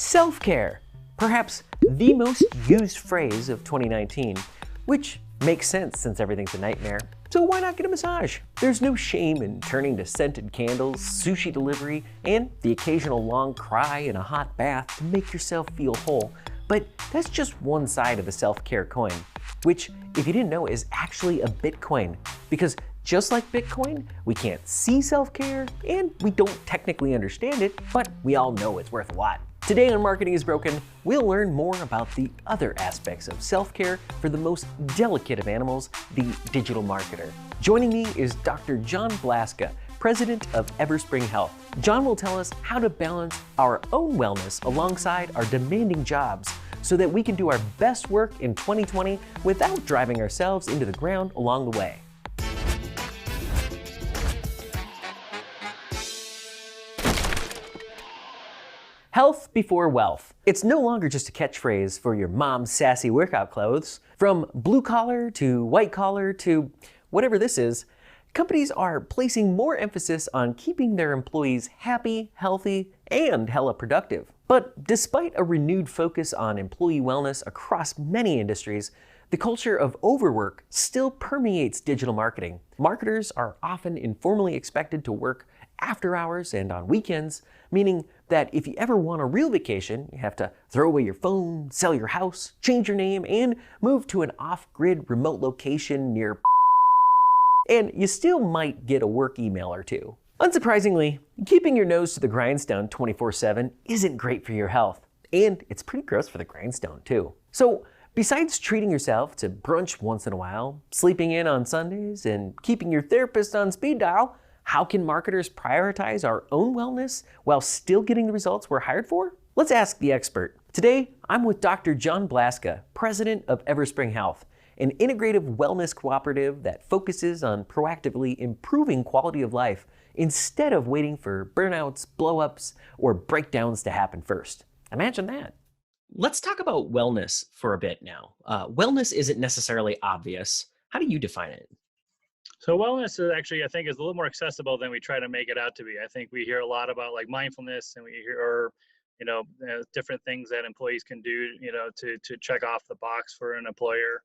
Self-care, perhaps the most used phrase of 2019, which makes sense since everything's a nightmare. So why not get a massage? There's no shame in turning to scented candles, sushi delivery, and the occasional long cry in a hot bath to make yourself feel whole. But that's just one side of the self-care coin, which, if you didn't know, is actually a Bitcoin. Because just like Bitcoin, we can't see self-care and we don't technically understand it, but we all know it's worth a lot. Today on Marketing is Broken, we'll learn more about the other aspects of self-care for the most delicate of animals, the digital marketer. Joining me is Dr. John Blaska, president of Everspring Health. John will tell us how to balance our own wellness alongside our demanding jobs so that we can do our best work in 2020 without driving ourselves into the ground along the way. Health before wealth. It's no longer just a catchphrase for your mom's sassy workout clothes. From blue collar to white collar to whatever this is, companies are placing more emphasis on keeping their employees happy, healthy, and hella productive. But despite a renewed focus on employee wellness across many industries, the culture of overwork still permeates digital marketing. Marketers are often informally expected to work after hours and on weekends, meaning that if you ever want a real vacation, you have to throw away your phone, sell your house, change your name, and move to an off-grid remote location near and you still might get a work email or two. Unsurprisingly, keeping your nose to the grindstone 24/7 isn't great for your health, and it's pretty gross for the grindstone too. So besides treating yourself to brunch once in a while, sleeping in on Sundays, and keeping your therapist on speed dial, how can marketers prioritize our own wellness while still getting the results we're hired for? Let's ask the expert. Today, I'm with Dr. John Blaska, president of Everspring Health, an integrative wellness cooperative that focuses on proactively improving quality of life instead of waiting for burnouts, blow-ups, or breakdowns to happen first. Imagine that. Let's talk about wellness for a bit now. Wellness isn't necessarily obvious. How do you define it? So wellness is actually, I think, is a little more accessible than we try to make it out to be. I think we hear a lot about like mindfulness, and we hear, different things that employees can do, to check off the box for an employer.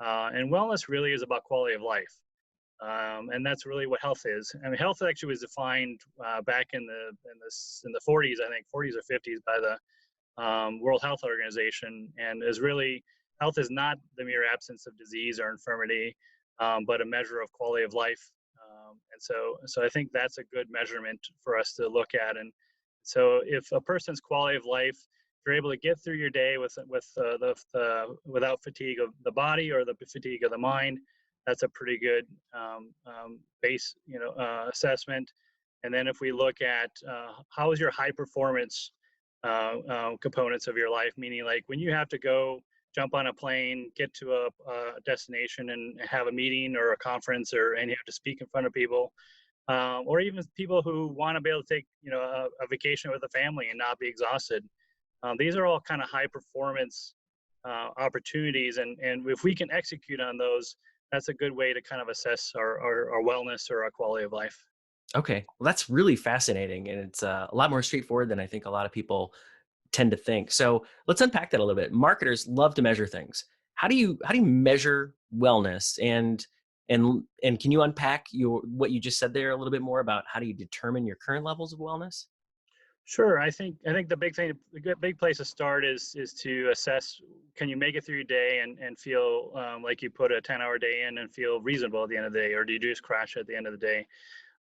And wellness really is about quality of life, and that's really what health is. I mean, health actually was defined back in the 40s, I think 40s or 50s, by the World Health Organization, and is really health is not the mere absence of disease or infirmity, but a measure of quality of life. And so I think that's a good measurement for us to look at. And so if a person's quality of life, if you're able to get through your day without fatigue of the body or the fatigue of the mind, that's a pretty good base assessment. And then if we look at how is your high performance components of your life, meaning like when you have to go jump on a plane, get to a destination and have a meeting or a conference, and you have to speak in front of people, or even people who want to be able to take a vacation with a family and not be exhausted. These are all kind of high performance opportunities, and if we can execute on those, that's a good way to kind of assess our wellness or our quality of life. Okay, well, that's really fascinating, and it's a lot more straightforward than I think a lot of people tend to think. So let's unpack that a little bit. Marketers love to measure things. How do you measure wellness, and can you unpack what you just said there a little bit more about how do you determine your current levels of wellness? Sure. I think the big place to start is to assess, can you make it through your day and feel like you put a 10-hour day in and feel reasonable at the end of the day, or do you just crash at the end of the day?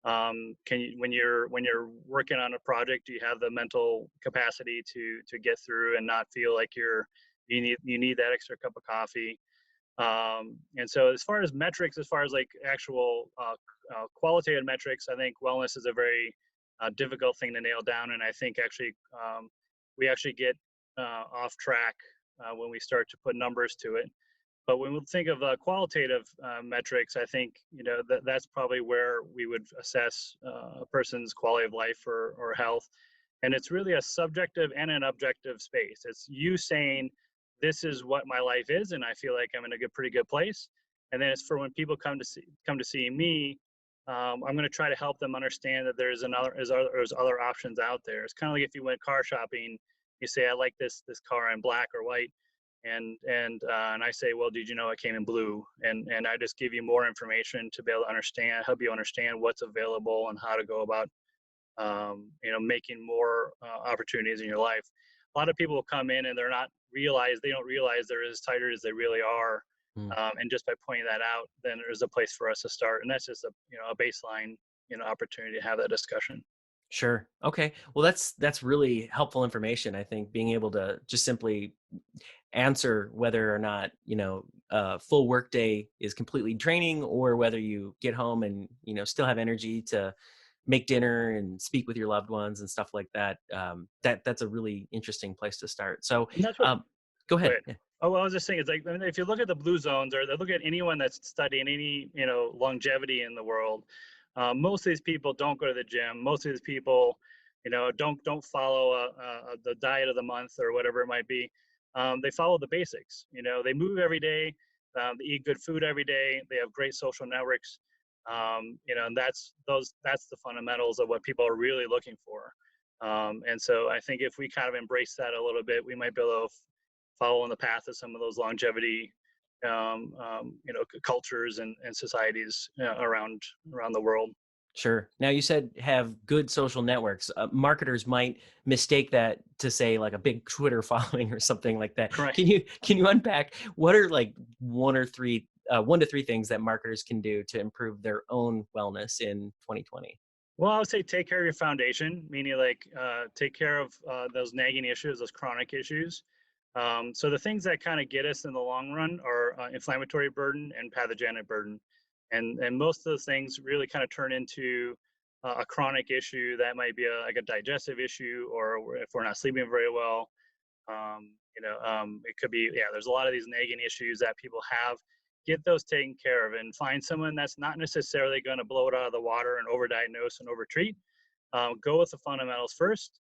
Can you, when you're working on a project, do you have the mental capacity to get through and not feel like you need that extra cup of coffee? And so as far as metrics, as far as like actual qualitative metrics, I think wellness is a very difficult thing to nail down. And I think actually we actually get off track when we start to put numbers to it. But when we think of qualitative metrics, I think that's probably where we would assess a person's quality of life or health. And it's really a subjective and an objective space. It's you saying, this is what my life is, and I feel like I'm in a pretty good place. And then it's for when people come to see me, I'm going to try to help them understand that there's other options out there. It's kind of like if you went car shopping You say, I like this car in black or white, and I say, well, did you know it came in blue? And I just give you more information to be able to understand, help you understand what's available and how to go about making more opportunities in your life. A lot of people will come in and they don't realize they're as tired as they really are. Mm. And just by pointing that out, then there's a place for us to start. And that's just a baseline, opportunity to have that discussion. Sure. Okay. Well, that's really helpful information. I think being able to just simply answer whether or not a full workday is completely draining, or whether you get home and still have energy to make dinner and speak with your loved ones and stuff like that. That's a really interesting place to start. So, And that's what, go go ahead. ahead. Yeah. Oh, well, I was just saying, it's like, I mean, if you look at the blue zones, or look at anyone that's studying any, longevity in the world, most of these people don't go to the gym. Most of these people, don't follow the diet of the month or whatever it might be. They follow the basics. They move every day. They eat good food every day. They have great social networks. And that's the fundamentals of what people are really looking for. And so I think if we kind of embrace that a little bit, we might be able to follow in the path of some of those longevity, cultures and societies around the world. Sure. Now you said have good social networks. Marketers might mistake that to say like a big Twitter following or something like that. Correct. Can you unpack what are like one to three things that marketers can do to improve their own wellness in 2020? Well, I would say take care of your foundation, meaning like take care of those nagging issues, those chronic issues. So the things that kind of get us in the long run are inflammatory burden and pathogenic burden. And most of those things really kind of turn into a chronic issue that might be like a digestive issue, or if we're not sleeping very well, it could be, there's a lot of these nagging issues that people have. Get those taken care of and find someone that's not necessarily going to blow it out of the water and overdiagnose and overtreat. Go with the fundamentals first.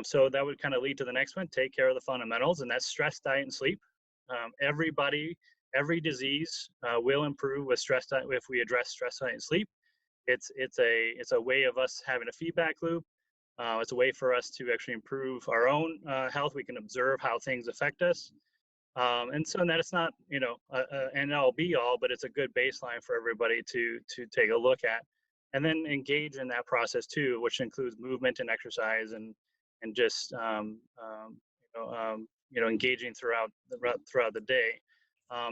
So that would kind of lead to the next one. Take care of the fundamentals, and that's stress, diet, and sleep. Every disease will improve with stress diet if we address stress, diet, and sleep. It's a way of us having a feedback loop. It's a way for us to actually improve our own health. We can observe how things affect us. And so that it's not, an all be all, but it's a good baseline for everybody to take a look at, and then engage in that process too, which includes movement and exercise, and just engaging throughout the day.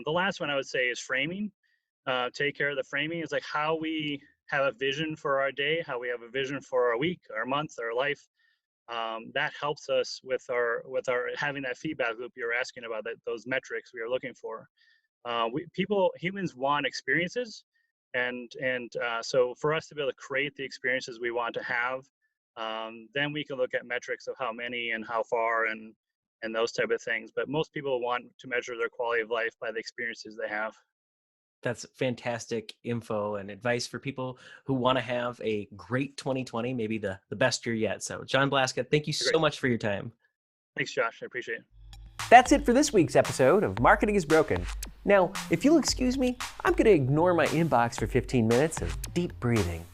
The last one I would say is framing. Take care of the framing. Is like how we have a vision for our day, how we have a vision for our week, our month, our life. That helps us with our having that feedback loop you're asking about, those metrics we are looking for. Humans want experiences, and so for us to be able to create the experiences we want to have, then we can look at metrics of how many and how far and those type of things. But most people want to measure their quality of life by the experiences they have. That's fantastic info and advice for people who want to have a great 2020, maybe the best year yet. So, John Blaska, thank you so much for your time. Thanks, Josh. I appreciate it. That's it for this week's episode of Marketing is Broken. Now, if you'll excuse me, I'm going to ignore my inbox for 15 minutes of deep breathing.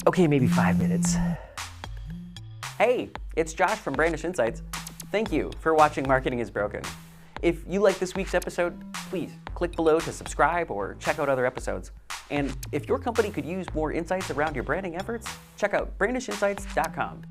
Okay, maybe 5 minutes. Hey, it's Josh from Brandish Insights. Thank you for watching Marketing is Broken. If you like this week's episode, please click below to subscribe or check out other episodes. And if your company could use more insights around your branding efforts, check out brandishinsights.com.